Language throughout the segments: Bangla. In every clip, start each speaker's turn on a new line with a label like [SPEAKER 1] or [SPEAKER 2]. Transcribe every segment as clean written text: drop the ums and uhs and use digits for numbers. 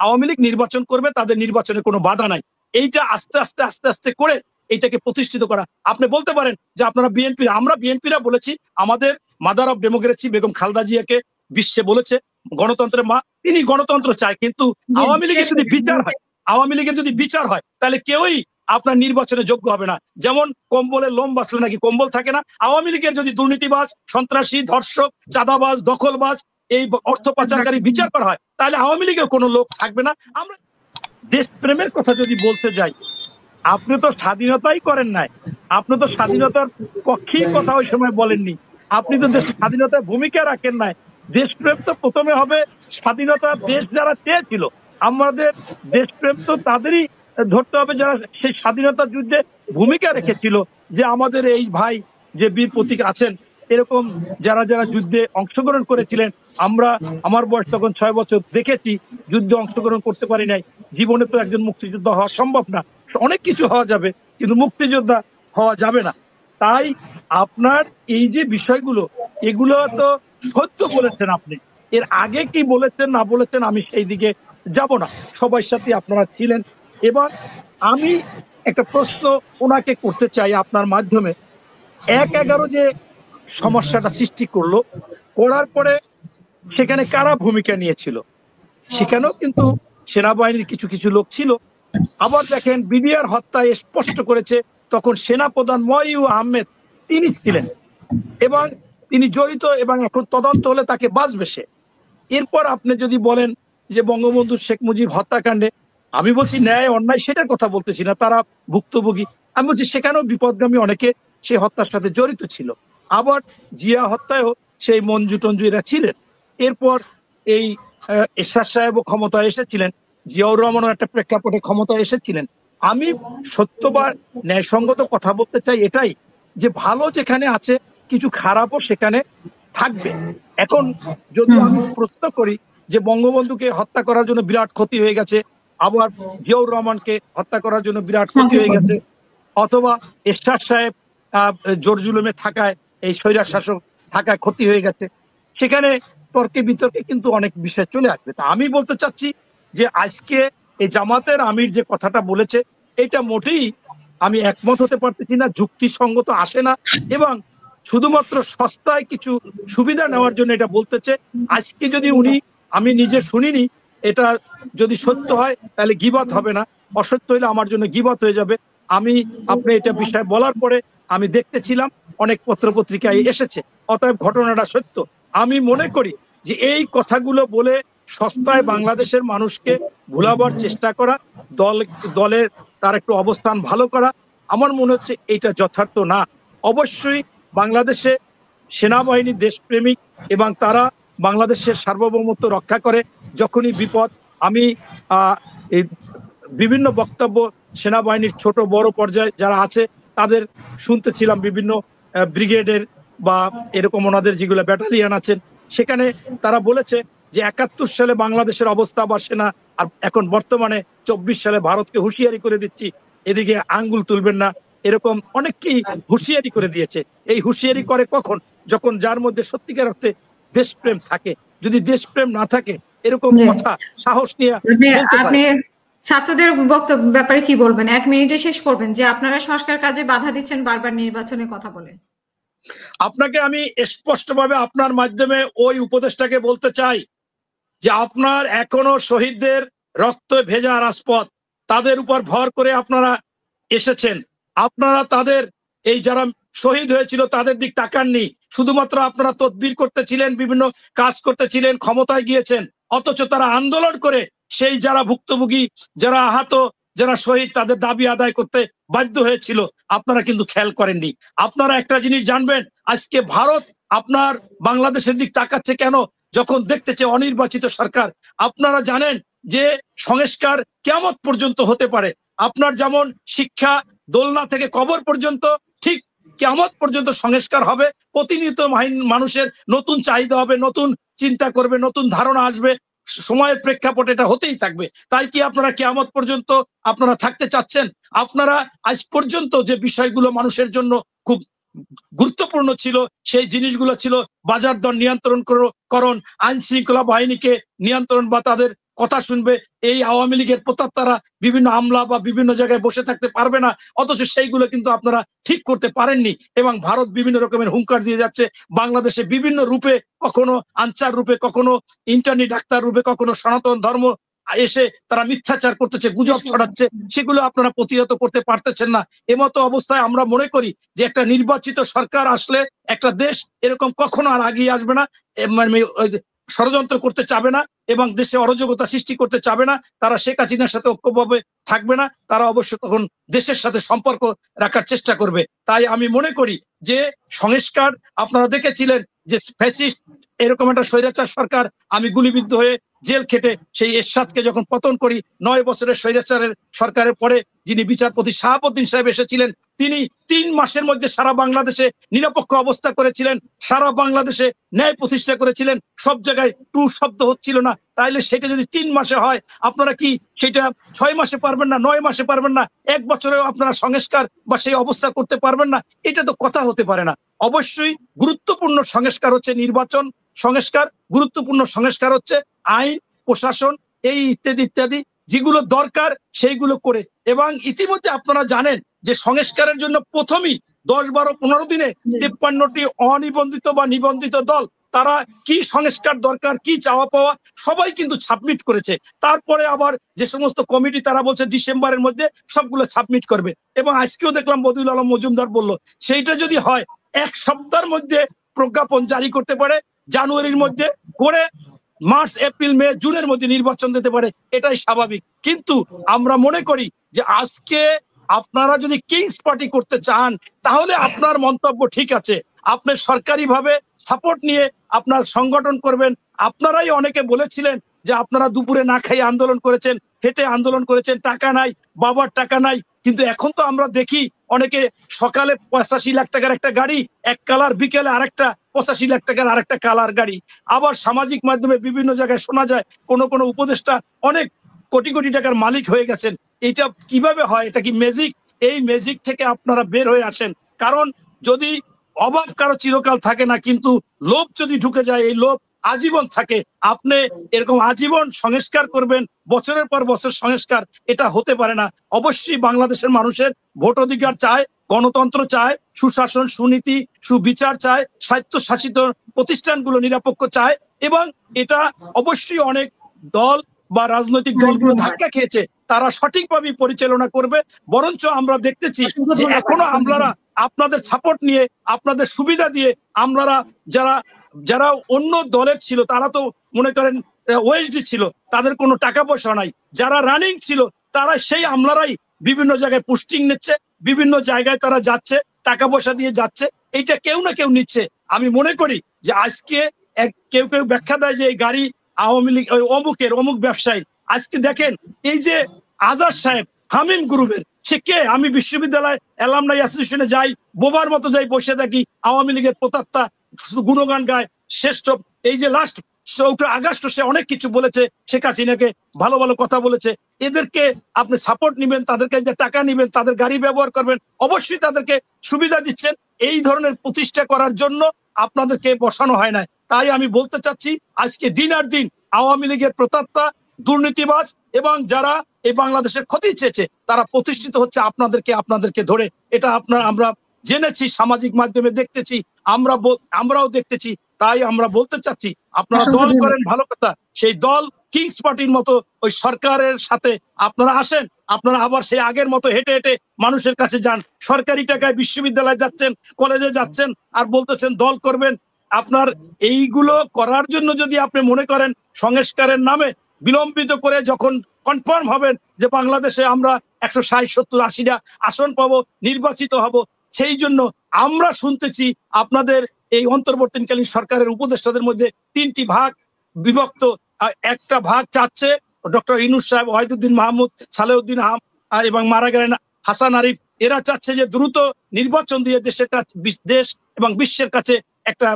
[SPEAKER 1] আওয়ামী লীগ নির্বাচন করবে, তাদের নির্বাচনে কোনো বাধা নাই। এইটা আস্তে আস্তে আস্তে আস্তে করে এইটাকে প্রতিষ্ঠিত করা। আপনি বলতে পারেন যে আপনারা বিএনপি, আমরা বিএনপিরা বলেছি আমাদের mother of democracy Begum Khaleda জিয়াকে বিশ্বে বলেছে গণতন্ত্রের মা, তিনি গণতন্ত্র চায়, কিন্তু আওয়ামী লীগের যদি বিচার হয়, আওয়ামী লীগের যদি বিচার হয় তাহলে কেউই আপনার নির্বাচনে যোগ্য হবে না। যেমন কম্বলের লোম বাঁচলে নাকি কম্বল থাকে না, আওয়ামী লীগের যদি দুর্নীতিবাজ, সন্ত্রাসী, ধর্ষক, চাঁদাবাজ, দখলবাজ, এই অর্থ পাচারকারী বিচার করা হয় তাহলে আওয়ামী লীগের কোনো লোক থাকবে না। আমরা দেশপ্রেমের কথা যদি বলতে যাই, আপনি তো স্বাধীনতাই করেন নাই, আপনি তো স্বাধীনতার পক্ষেই কথা ওই সময় বলেননি, আপনি তো দেশ স্বাধীনতার ভূমিকা রাখেন নাই। দেশপ্রেম তো প্রথমে হবে স্বাধীনতা, দেশ যারা চেয়েছিল, আমাদের দেশপ্রেম তো তাদেরই ধরতে হবে যারা সেই স্বাধীনতা যুদ্ধে ভূমিকা রেখেছিল। যে আমাদের এই ভাই যে বীর প্রতীক আছেন, এরকম যারা যারা যুদ্ধে অংশগ্রহণ করেছিলেন, আমরা, আমার বয়স তখন 6 বছর, দেখেছি, যুদ্ধে অংশগ্রহণ করতে পারি নাই। জীবনে তো একজন মুক্তিযোদ্ধা হওয়া সম্ভব না, অনেক কিছু হওয়া যাবে কিন্তু মুক্তিযোদ্ধা হওয়া যাবে না। তাই আপনার এই যে বিষয়গুলো, এগুলো তো সত্য বলেছেন আপনি। এর আগে কি বলেছেন না বলেছেন আমি সেই দিকে যাব না, সবার সাথে আপনারা ছিলেন। এবার আমি একটা প্রশ্ন ওনাকে করতে চাই আপনার মাধ্যমে। ১/১১ যে সমস্যাটা সৃষ্টি করলো, করার পরে সেখানে কারা ভূমিকা নিয়েছিল? সেখানেও কিন্তু সেনাবাহিনীর কিছু কিছু লোক ছিল। আবার দেখেন বিডিআর হত্যায় স্পষ্ট করেছে তখন সেনাপ্রধান মইউ আহমেদ তিনি ছিলেন এবং তিনি জড়িত, এবং এখন তদন্ত হলে তাকে বাঁচবে সে। এরপর আপনি যদি বলেন যে বঙ্গবন্ধু শেখ মুজিব হত্যাকাণ্ডে, আমি বলছি ন্যায় অন্যায় সেটার কথা বলতেছি না, তারা ভুক্তভোগী। আমি বলছি সেখানেও বিপদগামী অনেকে সেই হত্যার সাথে জড়িত ছিল। আবার জিয়া হত্যায়ও সেই মঞ্জু টঞ্জু এরা ছিলেন। এরপর এই এরশাদ সাহেবও ক্ষমতায় এসেছিলেন, জিয়াউর রহমানও একটা প্রেক্ষাপটে ক্ষমতায় এসেছিলেন। আমি সত্য বা ন্যায়সঙ্গত কথা বলতে চাই এটাই, যে ভালো যেখানে আছে কিছু খারাপও সেখানে থাকবে। এখন যদি আমি প্রশ্ন করি যে বঙ্গবন্ধুকে হত্যা করার জন্য বিরাট ক্ষতি হয়ে গেছে, আবার জিয়াউর রহমানকে হত্যা করার জন্য বিরাট ক্ষতি হয়ে গেছে, অথবা এরশাদ সাহেব জোর জুলুমে থাকায়, এই স্বৈরার শাসক থাকায় ক্ষতি হয়ে গেছে, সেখানে তর্কে বিতর্কে কিন্তু অনেক বিষয় চলে আসবে। তা আমি বলতে চাচ্ছি যে আজকে এই জামাতের আমির যে কথাটা বলেছে এটা মোটেই আমি একমত হতে পারতেছি না, যুক্তিসঙ্গত আসে না, এবং শুধুমাত্র সস্তায় কিছু সুবিধা নেওয়ার জন্য এটা বলতেছে। আজকে যদি উনি, আমি নিজে শুনিনি, এটা যদি সত্য হয় তাহলে গীবত হবে না, অসত্য হলে আমার জন্য গীবত হয়ে যাবে। আমি, আপনি এটা বিষয় বলার পরে আমি দেখতেছিলাম অনেক পত্রপত্রিকায় এসেছে, অতএব ঘটনাটা সত্য। আমি মনে করি যে এই কথাগুলো বলে সস্তায় বাংলাদেশের মানুষকে ভুলাবার চেষ্টা করা, দলের তার একটু অবস্থান ভালো করা, আমার মনে হচ্ছে এটা যথার্থ না। অবশ্যই বাংলাদেশে সেনাবাহিনী দেশপ্রেমিক এবং তারা বাংলাদেশের সার্বভৌমত্ব রক্ষা করে। যখনই বিপদ, আমি এই বিভিন্ন বক্তব্য সেনাবাহিনীর ছোট বড় পর্যায়ে যারা আছে তাদের শুনতেছিলাম, বিভিন্ন ব্রিগেডের বা এরকম ওনাদের যেগুলো ব্যাটালিয়ান আছেন, সেখানে তারা বলেছে যে ৭১ সালে বাংলাদেশের অবস্থা বা সেনা, আর এখন বর্তমানে ২৪ সালে ভারতকে হুঁশিয়ারি করে দিচ্ছি এদিকে আঙ্গুল তুলবেন না, এরকম অনেককেই হুঁশিয়ারি করে দিয়েছে। এই হুঁশিয়ারি করে কখন? যখন যার মধ্যে সত্যিকার অর্থে দেশপ্রেম থাকে। যদি দেশপ্রেম না থাকে এরকম কথা সাহস নিয়ে বলতে পারে।
[SPEAKER 2] ছাত্রদের বক্তব্য ব্যাপারে কি বলবেন? ১ মিনিটে শেষ করবেন, যে আপনারা সংস্কার কাজে বাধা দিচ্ছেন বারবার নির্বাচনের কথা বলে।
[SPEAKER 1] আপনাকে আমি স্পষ্টভাবে আপনার মাধ্যমে ওই উপদেশটাকে বলতে চাই যে আপনার এখনো শহীদদের রক্ত ভেজা রাজপথ, তাদের উপর ভর করে আপনারা এসেছেন। আপনারা তাদের, এই যারা শহীদ হয়েছিল তাদের দিক তাকাননি, শুধুমাত্র আপনারা তদবির করতেছিলেন, বিভিন্ন কাজ করতেছিলেন, ক্ষমতায় গিয়েছেন, অথচ তারা আন্দোলন করে সেই যারা ভুক্তভোগী, যারা আহত, যারা শহীদ, তাদের দাবি আদায় করতে বাধ্য হয়েছিল। আপনারা কিন্তু খেয়াল করেননি। আপনারা একটা জিনিস জানবেন, আজকে ভারত আপনার বাংলাদেশের দিক তাকাচ্ছে কেন? যখন দেখতেছে অনির্বাচিত সরকার। আপনারা জানেন যে সংস্কার কিয়ামত পর্যন্ত হতে পারে। আপনার যেমন শিক্ষা দোলনা থেকে কবর পর্যন্ত, ঠিক কিয়ামত পর্যন্ত সংস্কার হবে। প্রতিনিয়ত মানুষের নতুন চাহিদা হবে, নতুন চিন্তা করবে, নতুন ধারণা আসবে, সময়ের প্রেক্ষাপটে এটা হতেই থাকবে। তাই কি আপনারা কিয়ামত পর্যন্ত আপনারা থাকতে চাচ্ছেন? আপনারা আজ পর্যন্ত যে বিষয়গুলো মানুষের জন্য খুব গুরুত্বপূর্ণ ছিল, সেই জিনিসগুলো ছিল বাজার দর নিয়ন্ত্রণ করণ, আইন শৃঙ্খলা বাহিনীকে নিয়ন্ত্রণ বা তাদের কথা শুনবে, এই আওয়ামী লীগের প্রতাত্তারা বিভিন্ন আমলা বা বিভিন্ন জায়গায় বসে থাকতে পারবে না, অথচ সেইগুলো কিন্তু আপনারা ঠিক করতে পারেননি। এবং ভারত বিভিন্ন রকমের হুঙ্কার দিয়ে যাচ্ছে বাংলাদেশে বিভিন্ন রূপে, কখনো আনসার রূপে, কখনো ইন্টার্নি ডাক্তার রূপে, কখনো সনাতন ধর্ম এসে তারা মিথ্যাচার করতেছে, গুজব ছড়াচ্ছে, সেগুলো আপনারা প্রতিহত করতে পারতেছেন না। এমতো অবস্থায় আমরা মনে করি যে একটা নির্বাচিত সরকার আসলে একটা দেশ এরকম কখনো আর আগিয়ে আসবে না, ষড়যন্ত্র করতে চাবে না এবং দেশে অরাজকতা সৃষ্টি করতে চাবে না। তারা শেখ হাসিনার সাথে ঐক্যভাবে থাকবে না, তারা অবশ্য তখন দেশের সাথে সম্পর্ক রাখার চেষ্টা করবে। তাই আমি মনে করি যে সংস্কার, আপনারা দেখেছিলেন যে ফ্যাসিস্ট এরকম একটা স্বৈরাচার সরকার, আমি গুলিবিদ্ধ হয়ে জেল খেটে সেই এরশাদকে যখন পতন করি, 9 বছরের স্বৈরাচারের সরকারের পরে যিনি বিচারপতি শাহাবুদ্দিন সাহেব এসেছিলেন, তিনি 3 মাসের মধ্যে সারা বাংলাদেশে নিরপেক্ষ অবস্থা করেছিলেন, সারা বাংলাদেশে ন্যায় প্রতিষ্ঠা করেছিলেন, সব জায়গায় টু শব্দ হচ্ছিল না। তাইলে সেটা যদি 3 মাসে হয়, আপনারা কি সেটা 6 মাসে পারবেন না, 9 মাসে পারবেন না, 1 বছরেও আপনারা সংস্কার বা সেই অবস্থা করতে পারবেন না? এটা তো কথা হতে পারে না। অবশ্যই গুরুত্বপূর্ণ সংস্কার হচ্ছে নির্বাচন সংস্কার, গুরুত্বপূর্ণ সংস্কার হচ্ছে আইন, প্রশাসন, এই ইত্যাদি ইত্যাদি যেগুলো দরকার সেইগুলো করে। এবং ইতিমধ্যে আপনারা জানেন যে সংস্কারের জন্য প্রথমেই 10, 12, 15 দিনে 53টি অনিবন্ধিত বা নিবন্ধিত দল তারা কি সংস্কার দরকার, কি চাওয়া পাওয়া সবাই কিন্তু সাবমিট করেছে। তারপরে আবার যে সমস্ত কমিটি তারা বলছে ডিসেম্বরের মধ্যে সবগুলো সাবমিট করবে। এবং আজকেও দেখলাম বদিউল আলম মজুমদার বলল, সেইটা যদি হয় 1 সপ্তাহের মধ্যে প্রজ্ঞাপন জারি করতে পারে, জানুয়ারির মধ্যে করে মার্চ, এপ্রিল, মে, জুনের মধ্যে নির্বাচন দিতে পারে, এটাই স্বাভাবিক। কিন্তু আমরা মনে করি যে আজকে আপনারা যদি কিংস পার্টি করতে চান, তাহলে আপনার মন্তব্য ঠিক আছে, আপনি সরকারি ভাবে সাপোর্ট নিয়ে আপনার সংগঠন করবেন। আপনারাই অনেকে বলেছিলেন যে আপনারা দুপুরে না খাই আন্দোলন করেছেন, হেঁটে আন্দোলন করেছেন, টাকা নাই, বাবার টাকা নাই। কিন্তু এখন তো আমরা দেখি অনেকে সকালে 85 লাখ টাকার একটা গাড়ি, এক কালার, বিকেলে আরেকটা 85 লাখ টাকার আরেকটা কালার গাড়ি। আবার সামাজিক মাধ্যমে বিভিন্ন জায়গায় শোনা যায় কোন কোন উপদেষ্টা অনেক কোটি কোটি টাকার মালিক হয়ে গেছেন। এটা কিভাবে হয়? এটা কি ম্যাজিক? এই ম্যাজিক থেকে আপনারা বের হয়ে আসেন। কারণ যদি অভাব কারো চিরকাল থাকে না, কিন্তু লোভ যদি ঢুকে যায়, এই লোভ আজীবন থাকে। আপনি এরকম আজীবন সংস্কার করবেন, বছরের পর বছর সংস্কার, এটা হতে পারে না। অবশ্যই বাংলাদেশের মানুষের ভোট অধিকার চায়, গণতন্ত্র চায়, সুশাসন, সুনীতি, সুবিচার চায়, স্বায়ত্তশাসিত প্রতিষ্ঠানগুলো নিরপেক্ষ চায়। এবং এটা অবশ্যই অনেক দল বা রাজনৈতিক দলগুলো ধাক্কা খেয়েছে, তারা সঠিকভাবে পরিচালনা করবে। বরঞ্চ আমরা দেখতেছি যে এখনো আমলারা আপনাদের সাপোর্ট নিয়ে, আপনাদের সুবিধা দিয়ে, আমলারা যারা যারা অন্য দলের ছিল তারা তো মনে করেন ওএসডি ছিল, তাদের কোনো টাকা পয়সা নাই। যারা রানিং ছিল তারা সেই আমলারাই বিভিন্ন জায়গায় পোস্টিং নিচ্ছে, বিভিন্ন জায়গায় তারা যাচ্ছে, টাকা পয়সা দিয়ে যাচ্ছে, এইটা কেউ না কেউ নিচ্ছে। আমি মনে করি যে আজকে কেউ কেউ ব্যাখ্যা দেয় যে এই গাড়ি আওয়ামী লীগ অমুক ব্যবসায়ী। আজকে দেখেন এই যে আজাদ সাহেব হামিম গ্রুপের, সে কে? আমি বিশ্ববিদ্যালয় অ্যালামনাই অ্যাসোসিয়েশনে যাই, বোবার মতো যাই, বসে থাকি, আওয়ামী লীগের প্রতাত্তা গুণগান গায়, শ্রেষ্ঠ। এই যে লাস্ট 4 আগস্ট সে অনেক কিছু বলেছে, শেখ হাসিনাকে ভালো ভালো কথা বলেছে। এদেরকে আপনি সাপোর্ট নিবেন, তাদেরকে যে টাকা নিবেন, তাদের গাড়ি ব্যবহার করবেন, অবশ্যই তাদেরকে সুবিধা দিচ্ছেন। এই ধরনের প্রতিষ্ঠা করার জন্য আপনাদেরকে বসানো হয় না। তাই আমি বলতে চাচ্ছি, আজকে দিন আর দিন আওয়ামী লীগের প্রতাত্তা, দুর্নীতিবাজ এবং যারা এই বাংলাদেশের ক্ষতি চেয়েছে তারা প্রতিষ্ঠিত হচ্ছে আপনাদেরকে ধরে। এটা আমরা জেনেছি, সামাজিক মাধ্যমে দেখতেছি, আমরাও দেখতেছি। তাই আমরা বলতে চাচ্ছি, আপনারা দল করেন ভালো কথা, সেই দল কিংস পার্টির মতো ওই সরকারের সাথে আপনারা আসেন, আপনারা আবার সেই আগের মতো হেঁটে হেঁটে মানুষের কাছে যান, সরকারি টাকায় বিশ্ববিদ্যালয়ে যাচ্ছেন, কলেজে যাচ্ছেন, আর বলতেছেন দল করবেন। আপনার এইগুলো করার জন্য যদি আপনি মনে করেন সংস্কারের নামে বিলম্বিত করে যখন কনফার্ম হবেন যে বাংলাদেশে আমরা 160, 70, 80টা আসন পাবো, নির্বাচিত হব, সেই জন্য আমরা শুনতেছি আপনাদের এই অন্তর্বর্তীকালীন সরকারের উপদেষ্টাদের মধ্যে 3টি ভাগ বিভক্ত। একটা ভাগ চাচ্ছে ডক্টর ইউনূস সাহেব, ওয়াহিদুদ্দিন মাহমুদ, সালেউদ্দিন এবং মারা গেলেন হাসান আরিফ। এরা চাচ্ছে যে দ্রুত নির্বাচন দিয়ে দেশ এবং বিশ্বের কাছে একটা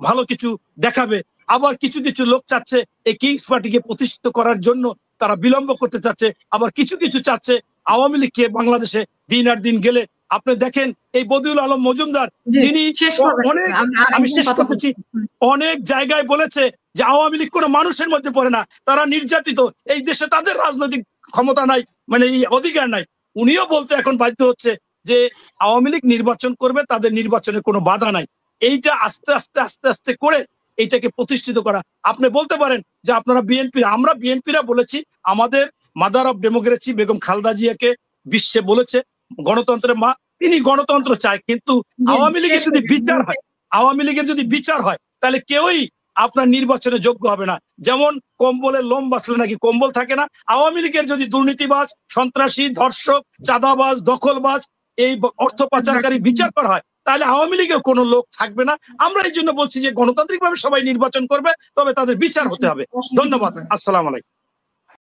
[SPEAKER 1] ভালো কিছু দেখাবে। আবার কিছু কিছু লোক চাচ্ছে এই কিংস পার্টিকে প্রতিষ্ঠিত করার জন্য তারা বিলম্ব করতে চাচ্ছে। আবার কিছু কিছু চাচ্ছে আওয়ামী লীগকে বাংলাদেশে দিন আর দিন গেলে আপনি দেখেন এই বদিউল আলম মজুমদার,
[SPEAKER 2] জি,
[SPEAKER 1] যিনি
[SPEAKER 2] শেষ করবেন।
[SPEAKER 1] অনেক,
[SPEAKER 2] আমরা
[SPEAKER 1] আমি
[SPEAKER 2] আরেকদিন
[SPEAKER 1] শেষ
[SPEAKER 2] কথা
[SPEAKER 1] করতেছি,
[SPEAKER 2] বলবো।
[SPEAKER 1] অনেক জায়গায় বলেছে যে আওয়ামী লীগ কোনো মানুষের মধ্যে পড়ে না, তারা নির্যাতিত, এই দেশে তাদের রাজনৈতিক ক্ষমতা নাই, মানে এই অধিকার নাই। উনিও বলতে এখন বাধ্য হচ্ছে যে আওয়ামী লীগ নির্বাচন করবে, তাদের নির্বাচনে কোনো বাধা নাই। এইটা আস্তে আস্তে আস্তে আস্তে করে এইটাকে প্রতিষ্ঠিত করা। আপনি বলতে পারেন যে আপনারা বিএনপি, আমরা বিএনপিরা বলেছি, আমাদের mother of democracy Begum Khaleda জিয়াকে বিশ্বে বলেছে গণতন্ত্রের মা, তিনি গণতন্ত্র চায়, কিন্তু
[SPEAKER 2] জি,
[SPEAKER 1] আওয়ামী
[SPEAKER 2] শেষ
[SPEAKER 1] লীগের যদি
[SPEAKER 2] করবেন।
[SPEAKER 1] বিচার হয়, আওয়ামী লীগের যদি বিচার হয়, তাহলে কেউই আপনার নির্বাচনে যোগ্য হবে না। যেমন কম্বলের লোম বাঁচলে নাকি কম্বল থাকে না, আওয়ামী লীগের যদি দুর্নীতিবাজ, সন্ত্রাসী, ধর্ষক, চাঁদাবাজ, দখলবাজ, এই অর্থ পাচারকারী বিচার করা হয়, তাহলে আওয়ামী লীগেও কোনো লোক থাকবে না। আমরা এই জন্য বলছি যে গণতান্ত্রিকভাবে সবাই নির্বাচন করবে, তবে তাদের বিচার হতে হবে।
[SPEAKER 2] অসংখ্য
[SPEAKER 1] ধন্যবাদ।
[SPEAKER 2] ধন্যবাদ।
[SPEAKER 1] আসসালামু আলাইকুম।